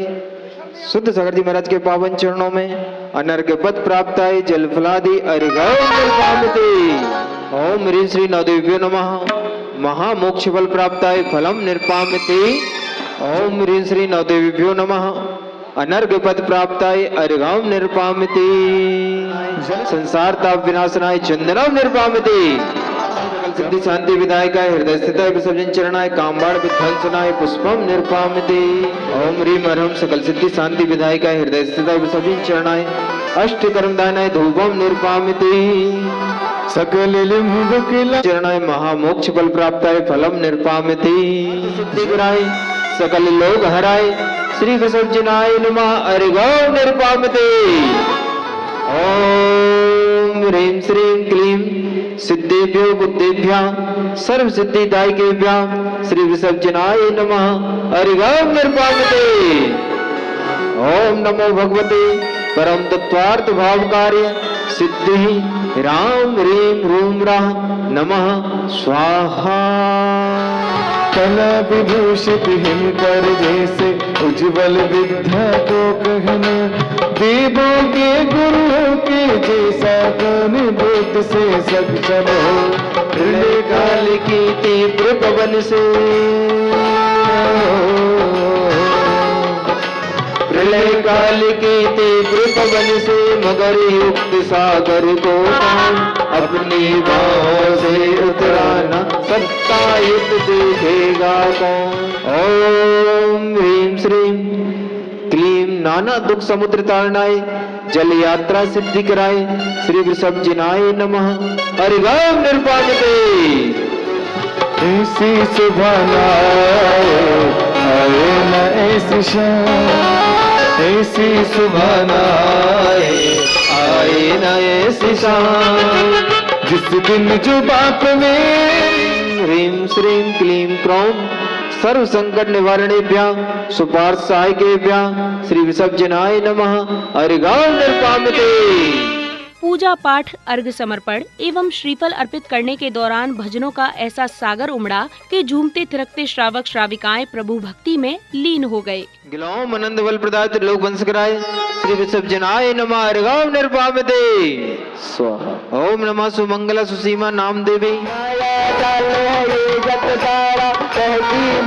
शुद्ध सागर जी महाराज के पावन चरणों में अनर्घ पद प्राप्त आये, जल फलादि ओम ह्रीं श्री नवदेव्यो नमः। महामोक्ष फल प्राप्त आये, फलम निर्पाम्यते। ओम ह्रीं श्री नवदेव्यो नमः। अनर्घ पद प्राप्ताय अर्घाम निर्पाम्यते। संसार ताप विनाशनाय चंदनम निर्पाम्यते। सिद्धि शांति विधायकाय हृदय स्थिताय विसर्जन चरणाय कामबाण विध्वंसनाय पुष्पम निर्पाम्यते। ओम ह्रीं अर्हं सकल सिद्धि शांति विधायकाय हृदय स्थिताय विसर्जन चरणाय अष्ट कर्मदानाय धूपम निर्पाम्यते। सकल चरणाय महामोक्ष फल प्राप्ताय फलम निर्पाम्यते। सिद्धि गुराय सकल लोग हराय श्री विसर्जनाय नमः। अर्घाम निर्पाम्यते। ओम ह्रीं श्रीं क्लीं सिद्धेभ्यो बुद्धेभ्यः सर्व सिद्धिदायकेभ्यः श्री विसर्जनाय नमः। अर्घाम निर्पाम्यते। ओम नमो भगवते परम तत्वार्थ भाव कार्य सिद्धि राम ह्रीं रूम राह नमः स्वाहा। कला विभूषित हिमकर जैसे उज्ज्वल विद्या को कहना, देवों के गुरुओं के जैसा कौन बुद्ध से सक्षम हो। प्रलय काल की तीव्र पवन से, प्रलय काल के तीव्र पवन से मगर युक्त सागर को अपनी बाहों से उतराना सत्तायुक्त देखेगा कौन। ओम ह्रीं श्रीं क्लीं नाना दुख समुद्र तारणाय जल यात्रा सिद्धि कराए श्री विसर्जनाय नमः। अर्घाम निर्पाम्यते। ऐसी सुबह आए न ऐसी शाम, ऐसी सुबह आए न ऐसी शाम, जिस दिन जो बाप में ह्रीं श्रीं क्लीं क्रों सर्व संकट निवारणेभ्यः सुपार्थ सहायकेभ्यः श्री विसर्जनाय नमः। अर्घाम निर्पाम्यते। पूजा पाठ अर्घ समर्पण एवं श्रीफल अर्पित करने के दौरान भजनों का ऐसा सागर उमड़ा कि झूमते थिरकते श्रावक श्राविकाएं प्रभु भक्ति में लीन हो गए। गिलोम आनंद बल प्रदाय त्रिलोक वंश कराय श्री विसर्जनाय नमः। अर्घाम निर्पाम्यते स्वाहा। ओम नमः सुमंगला सुसीमा नाम देवी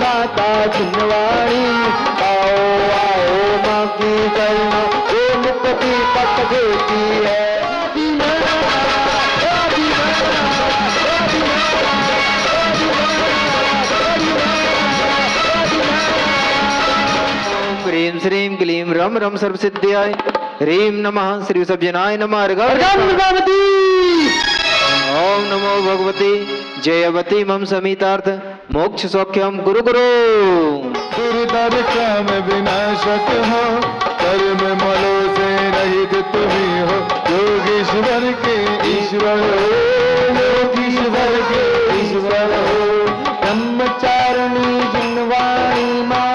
माता छिन्नवाणी। आओ आओ माँ की करुणा वो मुक्ति पक देती है। ह्रीं श्रीं क्लीं रम रम सर्व सिद्ध्याय ह्रीं नमः श्री विसर्जनाय नमः। अर्घाम निर्पाम्यते। ओम नमो भगवते जयवती मम समीतार्थ मोक्ष सौख्यम गुरु गुरु। दुर्दर काम विनाशक हो, कर्म मलों से रहित तुम्ही हो। योगीश्वर के ईश्वर हो, योगीश्वर के ईश्वर हो। ब्रह्मचारिणी जिनवाणी माँ,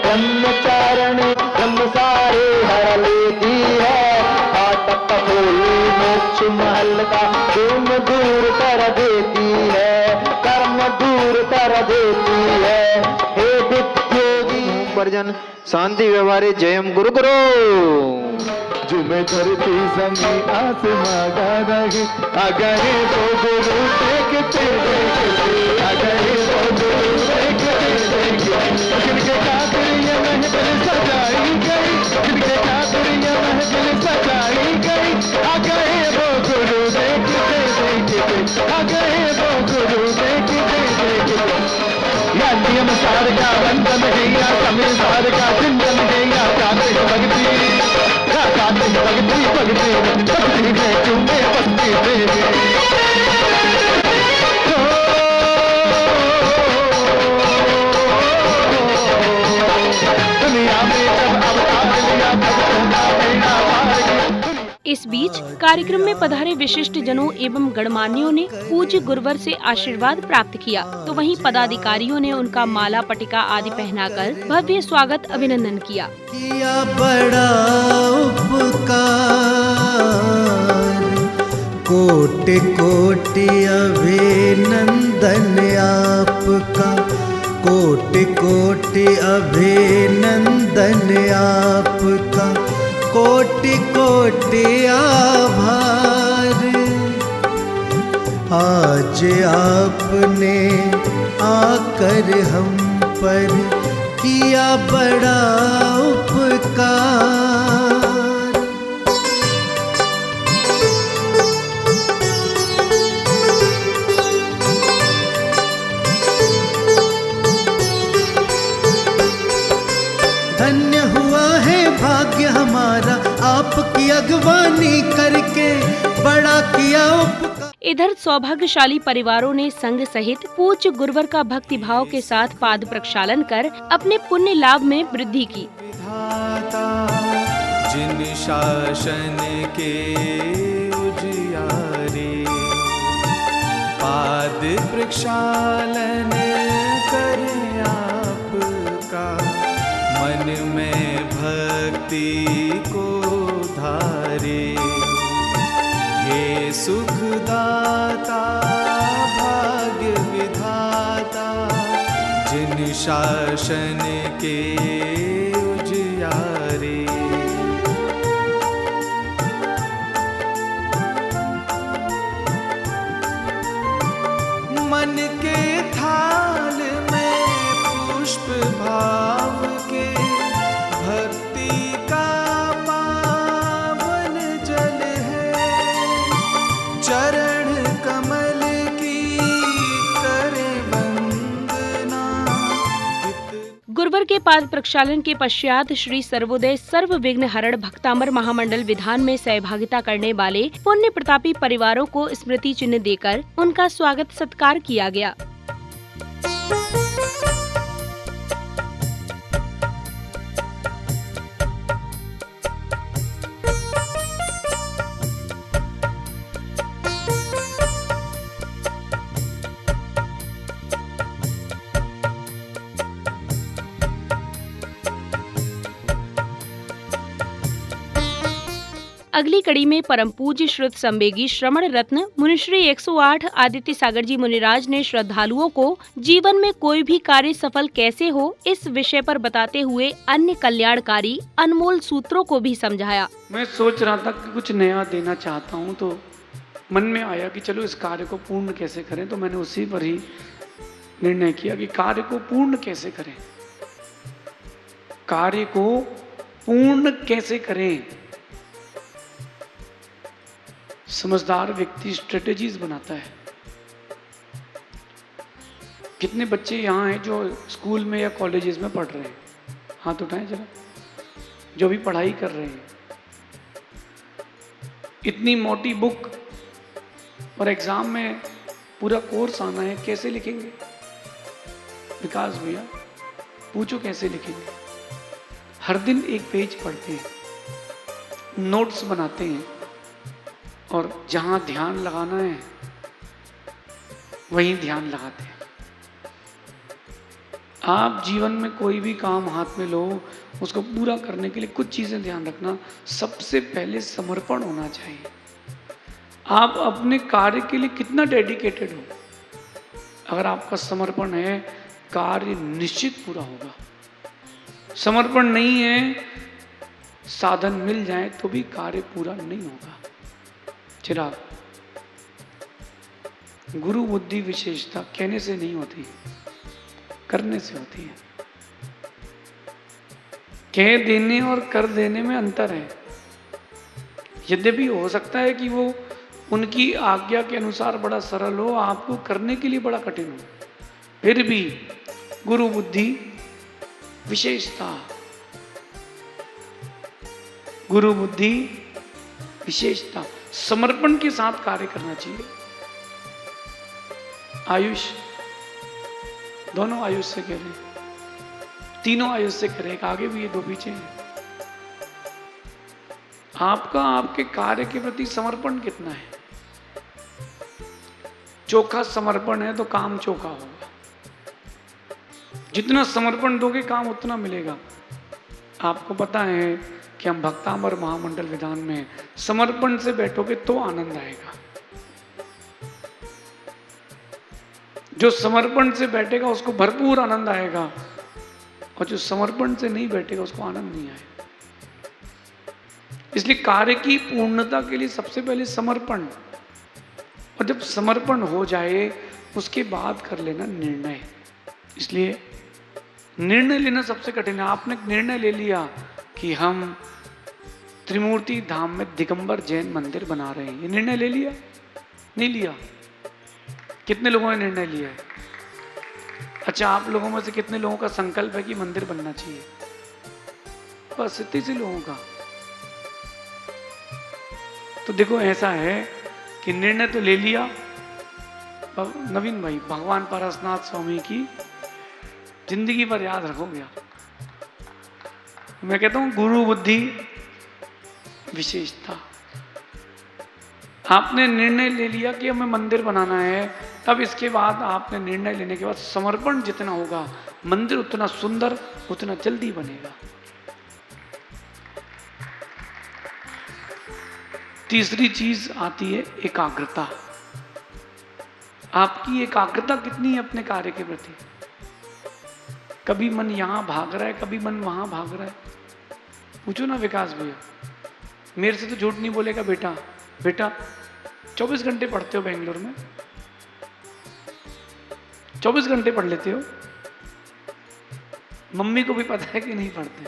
ब्रह्मचारिणी ब्रह्म सारे हर लेती है। फाटक खोली मोक्ष महल का तुम दूर कर देती है। कर्म दूर कर देती है। हे विद्योगी वर्जन शांति व्यवहारे जयम गुरु गुरु। झूमे धरती जमी आसमां गा रही, आ गए वो गुरु देखते देखते, आ गए वो गुरु देखते देखते। किनके खातिर ये महफिल सजाई गई, किनके खातिर ये महफिल सजाई गई। आ गए वो गुरु देखते देखते, आ गए वो गुरु देखते देखते। या नियम सार का बंधन है, या समय सार का चिंतन है, या काते भक्ति, या काते भक्ति भक्ति भक्ति में चूमे बस्ती में। दुनिया में जब अवतार लिया भक्तों का बेड़ा पार किया। इस बीच कार्यक्रम में पधारे विशिष्ट जनों एवं गणमान्यों ने पूज्य गुरुवर से आशीर्वाद प्राप्त किया, तो वहीं पदाधिकारियों ने उनका माला पटिका आदि पहनाकर भव्य स्वागत अभिनंदन किया। बड़ा उपकार कोटि कोटि अभिनंदन आपका, कोटि कोटि अभिनंदन आपका, कोटि कोटि आभार। आज आपने आकर हम पर किया बड़ा उपकार। धन्य हुआ है भाग्य हमारा, आपकी अगवानी करके बड़ा किया उपकार। इधर सौभाग्यशाली परिवारों ने संघ सहित पूज्य गुरुवर का भक्ति भाव के साथ पाद प्रक्षालन कर अपने पुण्य लाभ में वृद्धि की। जिन शासन के उजियारे, पाद प्रक्षालन करें आपका, मन में भक्ति को धारे। हे सुखदाता भाग्य विधाता, जिन शासन के उजियारे। मन के थाल में पुष्प भाव के, भक्ति का पावन जल है। चरण कमल की करे वंदना। गुरुवर के पाद प्रक्षालन के पश्चात श्री सर्वोदय सर्व विघ्न हरण भक्तामर महामंडल विधान में सहभागिता करने वाले पुण्य प्रतापी परिवारों को स्मृति चिन्ह देकर उनका स्वागत सत्कार किया गया। अगली कड़ी में परम पूज्य श्रुत संवेगी श्रवण रत्न मुनिश्री 108 आदित्य सागर जी मुनिराज ने श्रद्धालुओं को जीवन में कोई भी कार्य सफल कैसे हो इस विषय पर बताते हुए अन्य कल्याणकारी अनमोल सूत्रों को भी समझाया। मैं सोच रहा था कि कुछ नया देना चाहता हूँ, तो मन में आया कि चलो इस कार्य को पूर्ण कैसे करें, तो मैंने उसी पर ही निर्णय किया कि कार्य को पूर्ण कैसे करें। कार्य को पूर्ण कैसे करें। समझदार व्यक्ति स्ट्रेटेजीज बनाता है। कितने बच्चे यहाँ हैं जो स्कूल में या कॉलेजेस में पढ़ रहे हैं? हाथ उठाएं जरा, जो भी पढ़ाई कर रहे हैं। इतनी मोटी बुक और एग्जाम में पूरा कोर्स आना है, कैसे लिखेंगे? विकास भैया पूछो कैसे लिखेंगे? हर दिन एक पेज पढ़ते हैं, नोट्स बनाते हैं, और जहां ध्यान लगाना है वहीं ध्यान लगाते हैं। आप जीवन में कोई भी काम हाथ में लो, उसको पूरा करने के लिए कुछ चीजें ध्यान रखना। सबसे पहले समर्पण होना चाहिए। आप अपने कार्य के लिए कितना डेडिकेटेड हो, अगर आपका समर्पण है, कार्य निश्चित पूरा होगा। समर्पण नहीं है, साधन मिल जाए तो भी कार्य पूरा नहीं होगा। चिराग, गुरु बुद्धि विशेषता कहने से नहीं होती, करने से होती है। कह देने और कर देने में अंतर है। यद्यपि हो सकता है कि वो उनकी आज्ञा के अनुसार बड़ा सरल हो, आपको करने के लिए बड़ा कठिन हो, फिर भी गुरु बुद्धि विशेषता, गुरु बुद्धि विशेषता, समर्पण के साथ कार्य करना चाहिए। आयुष, दोनों आयुष से कह रहे हैं, तीनों आयुष से कह रहे हैं, एक आगे भी है, दो पीछे हैं। आपका आपके कार्य के प्रति समर्पण कितना है? चोखा समर्पण है तो काम चोखा होगा। जितना समर्पण दोगे काम उतना मिलेगा। आपको पता है कि हम भक्तामर महामंडल विधान में समर्पण से बैठोगे तो आनंद आएगा। जो समर्पण से बैठेगा उसको भरपूर आनंद आएगा, और जो समर्पण से नहीं बैठेगा उसको आनंद नहीं आएगा। इसलिए कार्य की पूर्णता के लिए सबसे पहले समर्पण, और जब समर्पण हो जाए उसके बाद कर लेना निर्णय। इसलिए निर्णय लेना सबसे कठिन है। आपने निर्णय ले लिया कि हम त्रिमूर्ति धाम में दिगंबर जैन मंदिर बना रहे हैं, ये निर्णय ले लिया? नहीं लिया। कितने लोगों ने निर्णय लिया है? अच्छा, आप लोगों में से कितने लोगों का संकल्प है कि मंदिर बनना चाहिए? बस इतने से लोगों का। तो देखो, ऐसा है कि निर्णय तो ले लिया। नवीन भाई, भगवान पारसनाथ स्वामी की जिंदगी पर याद रखोगे आप। मैं कहता हूं गुरु बुद्धि विशेषता। आपने निर्णय ले लिया कि हमें मंदिर बनाना है, तब इसके बाद आपने निर्णय लेने के बाद समर्पण जितना होगा, मंदिर उतना सुंदर, उतना जल्दी बनेगा। तीसरी चीज आती है एकाग्रता। आपकी एकाग्रता कितनी है अपने कार्य के प्रति? कभी मन यहां भाग रहा है, कभी मन वहां भाग रहा है। पूछो ना विकास भैया, मेरे से तो झूठ नहीं बोलेगा बेटा। बेटा 24 घंटे पढ़ते हो बेंगलोर में? 24 घंटे पढ़ लेते हो? मम्मी को भी पता है कि नहीं पढ़ते?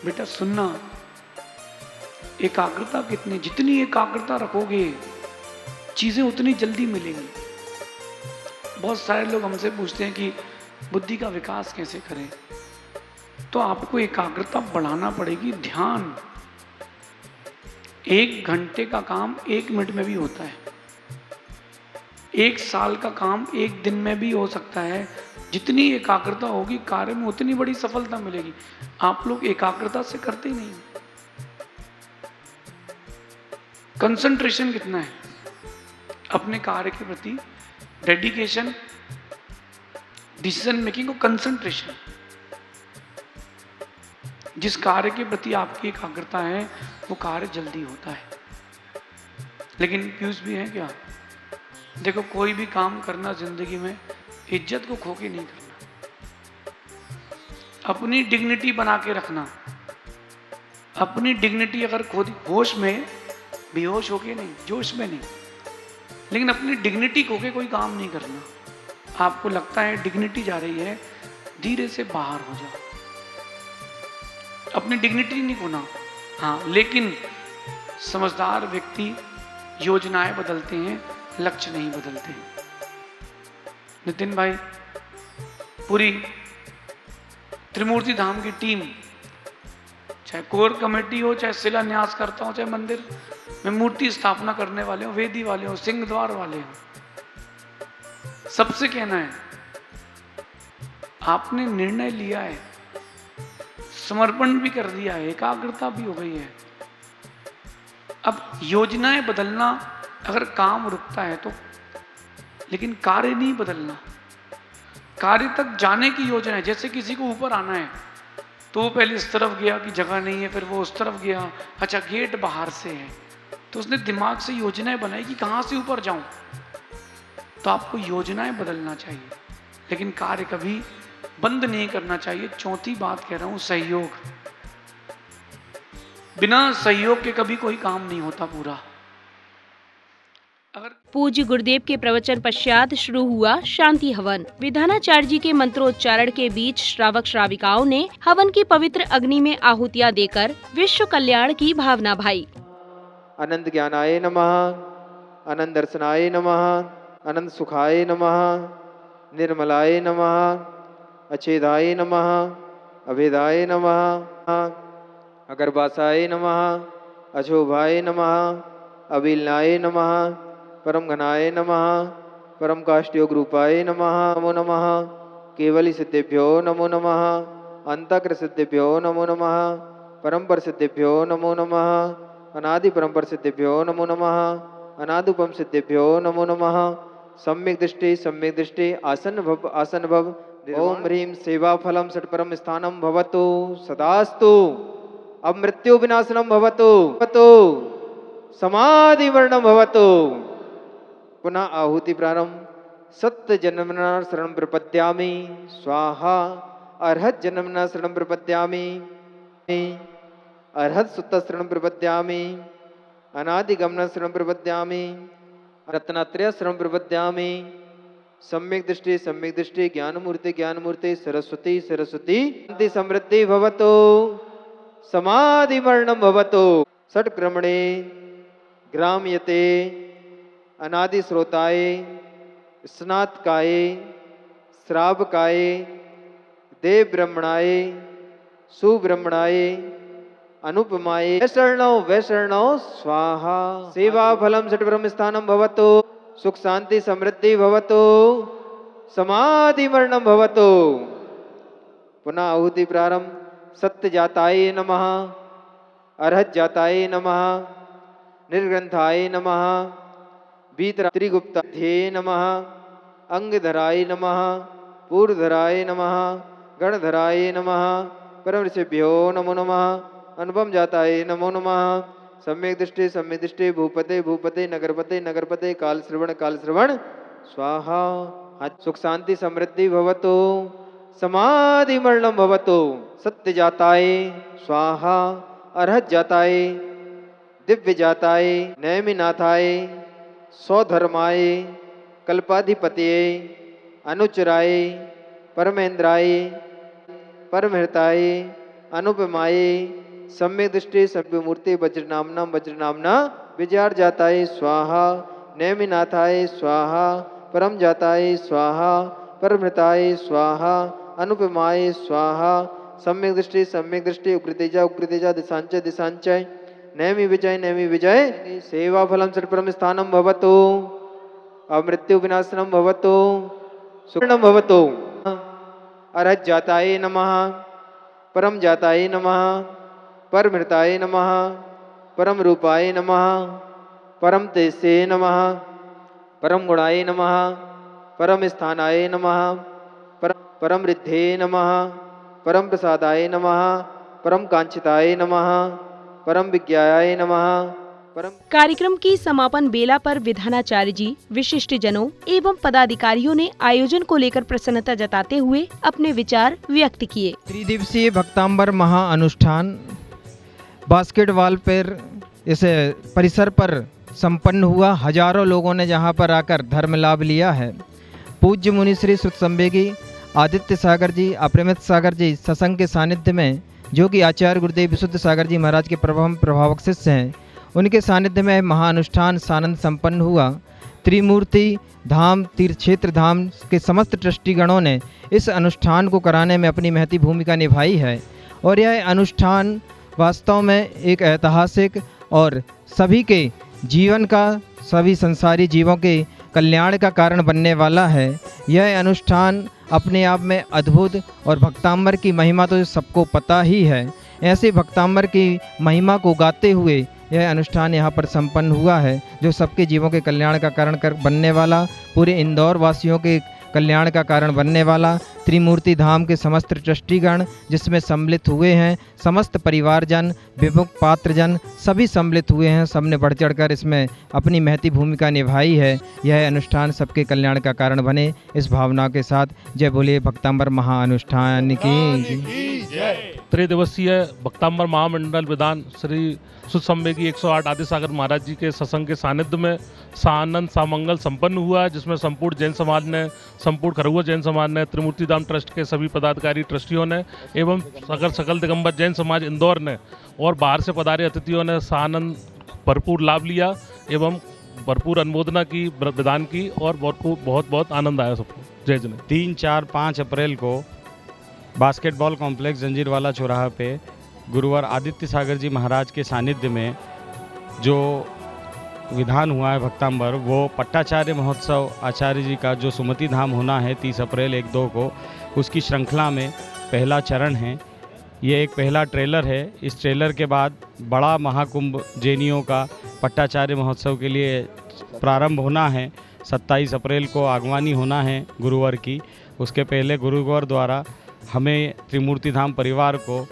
बेटा सुनना, एकाग्रता कितनी, जितनी एकाग्रता रखोगे चीजें उतनी जल्दी मिलेंगी। बहुत सारे लोग हमसे पूछते हैं कि बुद्धि का विकास कैसे करें, तो आपको एकाग्रता बढ़ाना पड़ेगी। ध्यान 1 घंटे का काम 1 मिनट में भी होता है। 1 साल का काम 1 दिन में भी हो सकता है। जितनी एकाग्रता होगी कार्य में उतनी बड़ी सफलता मिलेगी। आप लोग एकाग्रता से करते ही नहीं। कंसंट्रेशन कितना है अपने कार्य के प्रति? डेडिकेशन, डिसीजन मेकिंग और कंसंट्रेशन। जिस कार्य के प्रति आपकी एकाग्रता है वो कार्य जल्दी होता है। लेकिन पीयूष भी है क्या? देखो, कोई भी काम करना जिंदगी में इज्जत को खो के नहीं करना। अपनी डिग्निटी बना के रखना। अपनी डिग्निटी अगर खो दी, होश में, बेहोश होके नहीं, जोश में नहीं, लेकिन अपनी डिग्निटी खो के कोई काम नहीं करना। आपको लगता है डिग्निटी जा रही है, धीरे से बाहर हो जाओ। अपनी डिग्निटी नहीं खोना। हाँ, लेकिन समझदार व्यक्ति योजनाएं बदलते हैं, लक्ष्य नहीं बदलते। नितिन भाई, पूरी त्रिमूर्ति धाम की टीम, चाहे कोर कमेटी हो, चाहे शिलान्यास करता हो, चाहे मंदिर में मूर्ति स्थापना करने वाले हो, वेदी वाले हो, सिंह द्वार वाले हो, सबसे कहना है आपने निर्णय लिया है, समर्पण भी कर दिया है, एकाग्रता भी हो गई है। अब योजनाएं बदलना, अगर काम रुकता है तो, लेकिन कार्य नहीं बदलना। कार्य तक जाने की योजना है। जैसे किसी को ऊपर आना है तो वो पहले इस तरफ गया कि जगह नहीं है, फिर वो उस तरफ गया, अच्छा गेट बाहर से है, तो उसने दिमाग से योजनाएं बनाई कि कहां से ऊपर जाऊं। तो आपको योजनाएं बदलना चाहिए, लेकिन कार्य कभी बंद नहीं करना चाहिए। चौथी बात कह रहा हूं, सहयोग। बिना सहयोग के कभी कोई काम नहीं होता पूरा। पूज्य गुरुदेव के प्रवचन पश्चात शुरू हुआ शांति हवन। विधानाचार्य जी के मंत्रोच्चारण के बीच श्रावक श्राविकाओं ने हवन की पवित्र अग्नि में आहुतियां देकर विश्व कल्याण की भावना भाई। अनंत ज्ञानाय नमः, अनंत दर्शनाय नमः, अनंत सुखाय नमः, निर्मलाय नमः, अछेदाय नमः, अभेदाय नमः, अगरबासाय नमः, अशोभाय नमः, अबिलनाय नमः, परम घनाय नमः, परम काष्ठयोग रूपाय नमः, नमो नमः, केवली सिद्धेभ्यो नमो नमः, अंतक्र सिद्धेभ्यो नमो नमः, परम सिद्धेभ्यो नमो नमः, अनादि परम सिद्धेभ्यो नमो नमः, अनादुपम सिद्धेभ्यो नमो नमः, सम्यक दृष्टि आसन भव। ओम ह्रीं सेवा फलम षट परम स्थानम भवतु सदास्तु, अब मृत्यु विनाशनम भवतु, समाधि वर्णम भवतु। पुनः आहुति प्रारंभ। सत्य जन्मना शरण प्रपद्यामि स्वाहा, अर्हत जन्मना शरण प्रपद्यामि, अर्हत सुत शरण प्रपद्यामि, अनादि गमन शरण प्रपद्यामि, रत्नात्रय शरण प्रपद्यामि, सम्यक दृष्टि ज्ञान मूर्ति सरस्वती शांति समृद्धि भवतु, समाधि वर्णम भवतु। षट क्रमणे ग्राम्यते अनादि श्रोताय, स्नातकाय, श्रावकाय, देव ब्रह्मणाय, सुब्रह्मणाय, अनुपमाय वैशरणौ स्वाहा। सेवा फलम षट ब्रह्म स्थानम भवतु, सुख शांति समृद्धि भवतु, समाधि मरणम भवतु। पुनः आहुति प्रारंभ। सत्य जाताय नमः, अर्हत जाताय नमः, निर्ग्रंथाय नमः, त्रिगुप्ताध्ये नमः, अंगधराय नमः, पूर्वधराय नमः, गणधराय नमः, परम ऋषिभ्यो नमो नमः, अनुपम जाताय नमो नमः, सम्यक दृष्टि भूपते नगरपते काल श्रवण स्वाहा। सुख शांति समृद्धि भवतु, समाधि मरणम भवतु। सत्य जाताय स्वाहा, अर्हत जाताय, दिव्य जाताय, नैमिनाथाय, सौधर्माय, कल्पाधिपतये, अनुचराय, परमेंद्राय, परमहृताय, अनुपमाय, सम्यक दृष्टि सभ्यमूर्ति वज्रनामना विजयार जाताय स्वाहा, नैमिनाथाय स्वाहा, परम जाताय स्वाहा, परमहृताय स्वाहा, अनुपमाय स्वाहा, सम्यक दृष्टि उग्रतेजा दिशांचय नैमि विजय सेवा फलम षट परम स्थानम भवतु, अमृत्यु विनाशनम भवतु, सुवर्णम भवतु। अर्हत जाताय नमः, परम जाताय नमः, परमहृताय नमः, परम रूपाय नमः, परम तेजसे नमः, परम गुणाय नमः, परम स्थानाय नमः, परम रिद्धे नमः, परम प्रसादाय नमः, परम कांचिताय नमः, परम विज्ञाय नमः। कार्यक्रम की समापन बेला पर विधानाचार्य जी, विशिष्ट जनों एवं पदाधिकारियों ने आयोजन को लेकर प्रसन्नता जताते हुए अपने विचार व्यक्त किए। त्रिदिवसीय भक्तांबर महाअनुष्ठान बास्केटबॉल पर इस परिसर पर संपन्न हुआ। हजारों लोगों ने जहां पर आकर धर्म लाभ लिया है। पूज्य मुनि श्री श्रुत संवेगी आदित्य सागर जी, अपरिमित सागर जी सत्संग के सानिध्य में, जो कि आचार्य गुरुदेव विशुद्ध सागर जी महाराज के प्रभावक शिष्य हैं, उनके सानिध्य में महाअनुष्ठान सानंद संपन्न हुआ। त्रिमूर्ति धाम तीर्थ क्षेत्र धाम के समस्त ट्रस्टीगणों ने इस अनुष्ठान को कराने में अपनी महती भूमिका निभाई है और यह अनुष्ठान वास्तव में एक ऐतिहासिक और सभी के जीवन का, सभी संसारी जीवों के कल्याण का कारण बनने वाला है। यह अनुष्ठान अपने आप में अद्भुत और भक्तांबर की महिमा तो सबको पता ही है। ऐसे भक्तांबर की महिमा को गाते हुए यह अनुष्ठान यहाँ पर संपन्न हुआ है, जो सबके जीवों के कल्याण का कारण बनने वाला, पूरे इंदौर वासियों के कल्याण का कारण बनने वाला त्रिमूर्ति धाम के समस्त ट्रस्टीगण जिसमें सम्मिलित हुए हैं, समस्त परिवारजन, विमुख पात्रजन सभी सम्मिलित हुए हैं। सबने बढ़ चढ़कर इसमें अपनी महती भूमिका निभाई है। यह अनुष्ठान सबके कल्याण का कारण बने, इस भावना के साथ जय बोलिए भक्तांबर महाअनुष्ठान की। त्रिदिवसीय भक्तांबर महामंडल विधान श्री सुसंवेगी 108 आदि सागर महाराज जी के सत्संग के सानिध्य में सानंद सामंगल संपन्न हुआ, जिसमें संपूर्ण जैन समाज ने, संपूर्ण खरगोन जैन समाज ने, त्रिमूर्ति धाम ट्रस्ट के सभी पदाधिकारी ट्रस्टियों ने एवं सकल दिगंबर जैन समाज इंदौर ने और बाहर से पधारे अतिथियों ने सानंद भरपूर लाभ लिया एवं भरपूर अनुमोदना की, विधान की और बहुत बहुत आनंद आया सबको। जय जन। 3, 4, 5 अप्रैल को बास्केटबॉल कॉम्प्लेक्स जंजीरवाला चौराहा पे गुरुवार आदित्य सागर जी महाराज के सानिध्य में जो विधान हुआ है भक्तांबर, वो पट्टाचार्य महोत्सव आचार्य जी का जो सुमति धाम होना है 30 अप्रैल 1-2 को, उसकी श्रृंखला में पहला चरण है। ये एक पहला ट्रेलर है। इस ट्रेलर के बाद बड़ा महाकुंभ जैनियों का पट्टाचार्य महोत्सव के लिए प्रारंभ होना है। 27 अप्रैल को आगवानी होना है गुरुवार की। उसके पहले गुरुवार द्वारा हमें त्रिमूर्ति धाम परिवार को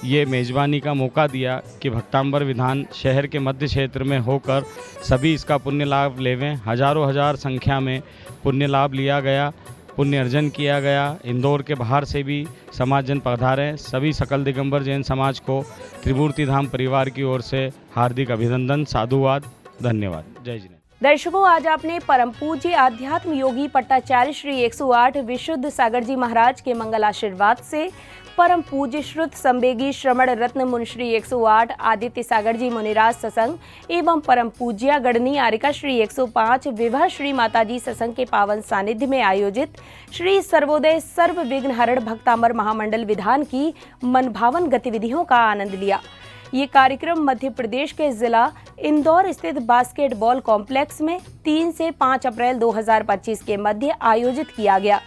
ये मेज़बानी का मौका दिया कि भक्तांबर विधान शहर के मध्य क्षेत्र में होकर सभी इसका पुण्य लाभ लेवें। हजारों हजार संख्या में पुण्य लाभ लिया गया, पुण्य अर्जन किया गया। इंदौर के बाहर से भी समाजजन पधारे। सभी सकल दिगंबर जैन समाज को त्रिमूर्ति धाम परिवार की ओर से हार्दिक अभिनंदन, साधुवाद, धन्यवाद। जय जिनेन्द्र। दर्शकों, आज आपने परम पूज्य आध्यात्म योगी पट्टाचार्य श्री 108 विशुद्ध सागर जी महाराज के मंगल आशीर्वाद से परम पूज्य श्रुत संवेगी श्रमण रत्न मुनिश्री 108 आदित्य सागर जी मुनिराज सत्संग एवं परम पूज्या गणनी आरिका श्री 105 विवाह श्री माताजी सत्संग के पावन सानिध्य में आयोजित श्री सर्वोदय सर्व विघ्न हरण भक्तांबर महामंडल विधान की मनभावन गतिविधियों का आनंद लिया। ये कार्यक्रम मध्य प्रदेश के जिला इंदौर स्थित बास्केटबॉल कॉम्प्लेक्स में 3 से 5 अप्रैल 2025 के मध्य आयोजित किया गया।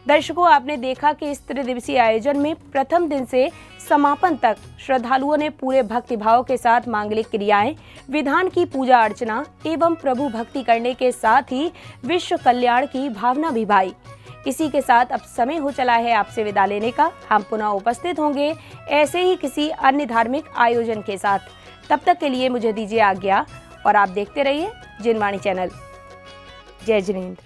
दर्शकों, आपने देखा कि इस त्रिदिवसीय आयोजन में प्रथम दिन से समापन तक श्रद्धालुओं ने पूरे भक्तिभाव के साथ मांगलिक क्रियाएं, विधान की पूजा अर्चना एवं प्रभु भक्ति करने के साथ ही विश्व कल्याण की भावना भी भाई। इसी के साथ अब समय हो चला है आपसे विदा लेने का। हम पुनः उपस्थित होंगे ऐसे ही किसी अन्य धार्मिक आयोजन के साथ। तब तक के लिए मुझे दीजिए आज्ञा और आप देखते रहिए जिनवाणी चैनल। जय जिनेन्द्र।